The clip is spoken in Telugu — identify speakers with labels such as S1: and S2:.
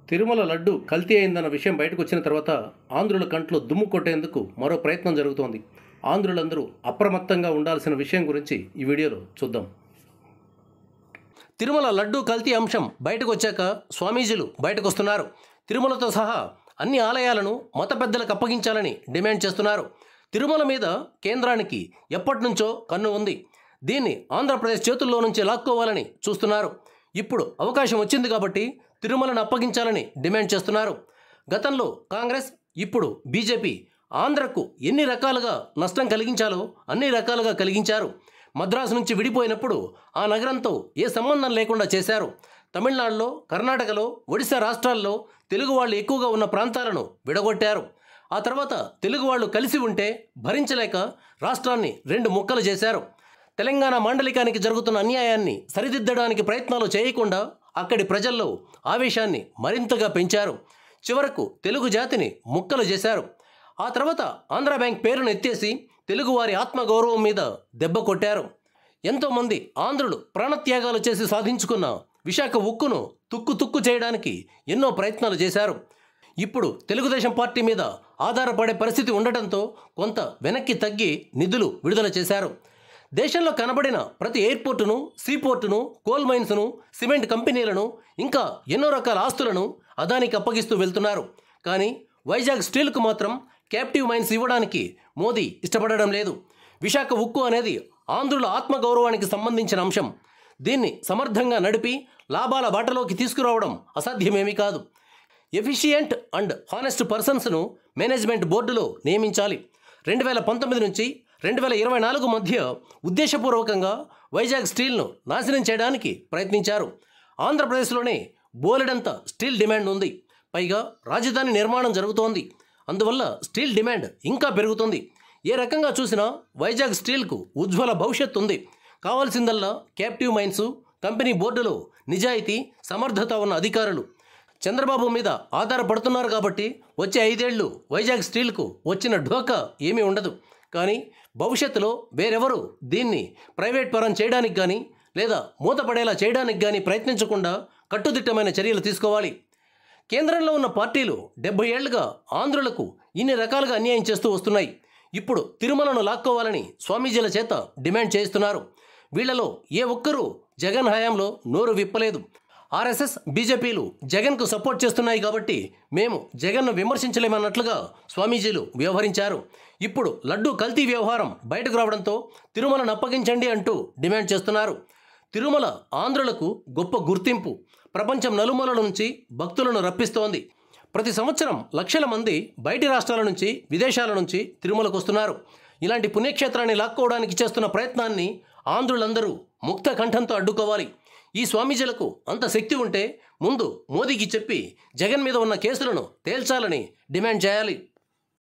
S1: తిరుమల లడ్డు కల్తీ అయిందన్న విషయం బయటకు వచ్చిన తర్వాత ఆంధ్రుల కంట్లో దుమ్ము కొట్టేందుకు మరో ప్రయత్నం జరుగుతోంది. ఆంధ్రులందరూ అప్రమత్తంగా ఉండాల్సిన విషయం గురించి ఈ వీడియోలో చూద్దాం. తిరుమల లడ్డు కల్తీ అంశం బయటకు వచ్చాక స్వామీజీలు బయటకు వస్తున్నారు. తిరుమలతో సహా అన్ని ఆలయాలను మత పెద్దలకు అప్పగించాలని డిమాండ్ చేస్తున్నారు. తిరుమల మీద కేంద్రానికి ఎప్పటి నుంచో కన్ను ఉంది. దీన్ని ఆంధ్రప్రదేశ్ చేతుల్లో నుంచి లాక్కోవాలని చూస్తున్నారు. ఇప్పుడు అవకాశం వచ్చింది కాబట్టి తిరుమలను అప్పగించాలని డిమాండ్ చేస్తున్నారు. గతంలో కాంగ్రెస్, ఇప్పుడు బీజేపీ ఆంధ్రకు ఎన్ని రకాలుగా నష్టం కలిగించాలో అన్ని రకాలుగా కలిగించారు. మద్రాసు నుంచి విడిపోయినప్పుడు ఆ నగరంతో ఏ సంబంధం లేకుండా చేశారు. తమిళనాడులో, కర్ణాటకలో, ఒడిశా రాష్ట్రాల్లో తెలుగు వాళ్ళు ఎక్కువగా ఉన్న ప్రాంతాలను విడగొట్టారు. ఆ తర్వాత తెలుగు వాళ్ళు కలిసి ఉంటే భరించలేక రాష్ట్రాన్ని 2 ముక్కలు చేశారు. తెలంగాణ మాండలికానికి జరుగుతున్న అన్యాయాన్ని సరిదిద్దడానికి ప్రయత్నాలు చేయకుండా అక్కడి ప్రజల్లో ఆవేశాన్ని మరింతగా పెంచారు. చివరకు తెలుగు జాతిని ముక్కలు చేశారు. ఆ తర్వాత ఆంధ్ర బ్యాంక్ పేరును ఎత్తేసి తెలుగువారి ఆత్మగౌరవం మీద దెబ్బ కొట్టారు. ఎంతోమంది ఆంధ్రులు ప్రాణత్యాగాలు చేసి సాధించుకున్న విశాఖ ఉక్కును తుక్కు చేయడానికి ఎన్నో ప్రయత్నాలు చేశారు. ఇప్పుడు తెలుగుదేశం పార్టీ మీద ఆధారపడే పరిస్థితి ఉండటంతో కొంత వెనక్కి తగ్గి నిధులు విడుదల చేశారు. దేశంలో కనబడిన ప్రతి ఎయిర్పోర్టును, సీపోర్టును, కోల్ మైన్స్ను, సిమెంట్ కంపెనీలను, ఇంకా ఎన్నో రకాల ఆస్తులను అదానికి అప్పగిస్తూ వెళ్తున్నారు. కానీ వైజాగ్ స్టీల్కు మాత్రం క్యాప్టివ్ మైన్స్ ఇవ్వడానికి మోదీ ఇష్టపడడం లేదు. విశాఖ ఉక్కు అనేది ఆంధ్రుల ఆత్మగౌరవానికి సంబంధించిన అంశం. దీన్ని సమర్థంగా నడిపి లాభాల బాటలోకి తీసుకురావడం అసాధ్యమేమీ కాదు. ఎఫిషియంట్ అండ్ హానెస్ట్ పర్సన్స్ను మేనేజ్మెంట్ బోర్డులో నియమించాలి. 2019 నుంచి 2024 మధ్య ఉద్దేశపూర్వకంగా వైజాగ్ స్టీల్ను నాశనం చేయడానికి ప్రయత్నించారు. ఆంధ్రప్రదేశ్లోనే బోలెడంత స్టీల్ డిమాండ్ ఉంది. పైగా రాజధాని నిర్మాణం జరుగుతోంది. అందువల్ల స్టీల్ డిమాండ్ ఇంకా పెరుగుతుంది. ఏ రకంగా చూసినా వైజాగ్ స్టీల్కు ఉజ్వల భవిష్యత్తు ఉంది. కావాల్సిందల్లా క్యాప్టివ్ మైన్స్, కంపెనీ బోర్డులో నిజాయితీ, సమర్థత ఉన్న అధికారులు. చంద్రబాబు మీద ఆధారపడుతున్నారు కాబట్టి వచ్చే 5 ఏళ్ళు వైజాగ్ స్టీల్కు వచ్చిన ఢోకా ఏమీ ఉండదు. కానీ భవిష్యత్తులో వేరెవరు దీన్ని ప్రైవేట్ పరం చేయడానికి కానీ లేదా మూతపడేలా చేయడానికి కానీ ప్రయత్నించకుండా కట్టుదిట్టమైన చర్యలు తీసుకోవాలి. కేంద్రంలో ఉన్న పార్టీలు 70 ఏళ్లుగా ఆంధ్రులకు ఇన్ని రకాలుగా అన్యాయం చేస్తూ వస్తున్నాయి. ఇప్పుడు తిరుమలను లాక్కోవాలని స్వామీజీల చేత డిమాండ్ చేస్తున్నారు. వీళ్లలో ఏ ఒక్కరూ జగన్ హయాంలో నోరు విప్పలేదు. ఆర్ఎస్ఎస్, బీజేపీలు జగన్కు సపోర్ట్ చేస్తున్నాయి కాబట్టి మేము జగన్ను విమర్శించలేమన్నట్లుగా స్వామీజీలు వ్యవహరించారు. ఇప్పుడు లడ్డు కల్తీ వ్యవహారం బయటకు రావడంతో తిరుమలను అప్పగించండి అంటూ డిమాండ్ చేస్తున్నారు. తిరుమల ఆంధ్రులకు గొప్ప గుర్తింపు. ప్రపంచం నలుమూలల నుంచి భక్తులను రప్పిస్తోంది. ప్రతి సంవత్సరం లక్షల మంది బయటి రాష్ట్రాల నుంచి, విదేశాల నుంచి తిరుమలకు వస్తున్నారు. ఇలాంటి పుణ్యక్షేత్రాన్ని లాక్కోవడానికి చేస్తున్న ప్రయత్నాన్ని ఆంధ్రులందరూ ముక్త కంఠంతో అడ్డుకోవాలి. ఈ స్వామీజీలకు అంత శక్తి ఉంటే ముందు మోదీకి చెప్పి జగన్ మీద ఉన్న కేసులను తేల్చాలని డిమాండ్ చేయాలి.